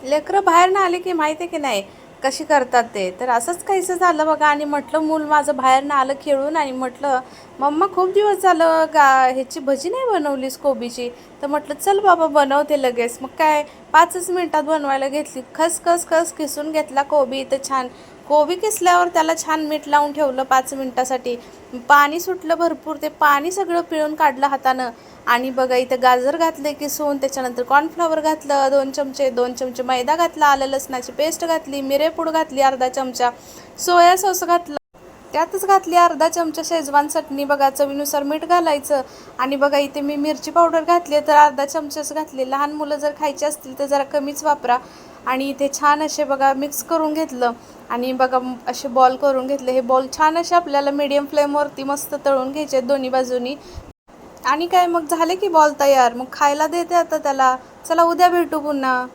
लेकरं बाहेर ना आले की माहिती आहे की नाही कशी करतात ते. तर असंच काहीसं झालं बघा आणि म्हटलं मूल माझं बाहेर ना आलं खेळून आणि म्हटलं, "मम्मा खूप दिवस झालं ह्याची भजी नाही बनवलीस कोबीची." तर म्हटलं, "चल बाबा बनवते लगेच." मग काय 5च मिनिटात बनवायला घेतली. खस किसून घेतला कोबी इथं छान. कोबी किसल्यावर त्याला छान मीठ लावून ठेवलं 5 मिनिटासाठी. पाणी सुटलं भरपूर. ते पाणी सगळं पिळून काढलं हातानं आणि बघा इथं गाजर घातले किसून, त्याच्यानंतर कॉर्नफ्लॉवर घातलं 2 चमचे, 2 चमचे मैदा घातला, आलं लसणाची पेस्ट घातली, मिरेपूड घातली अर्धा चमचा, सोया सॉस घातलं. त्यातच घातली अर्धा चमचा शेजवान चटणी बघा, चवीनुसार मीठ घालायचं आणि बघा इथे मी मिरची पावडर घातली तर अर्धा चमचाच घातली. लहान मुलं जर खायची असतील तर जरा कमीच वापरा. आणि इथे छान असे बघा मिक्स करून घेतलं आणि बघा असे बॉल करून घेतले. हे बॉल छान असे आपल्याला मीडियम फ्लेमवरती मस्त तळून घ्यायचे दोन्ही बाजूनी. आणि काय मग झाले की बॉल तयार. मग खायला देते आता त्याला. चला उद्या भेटू पुन्हा.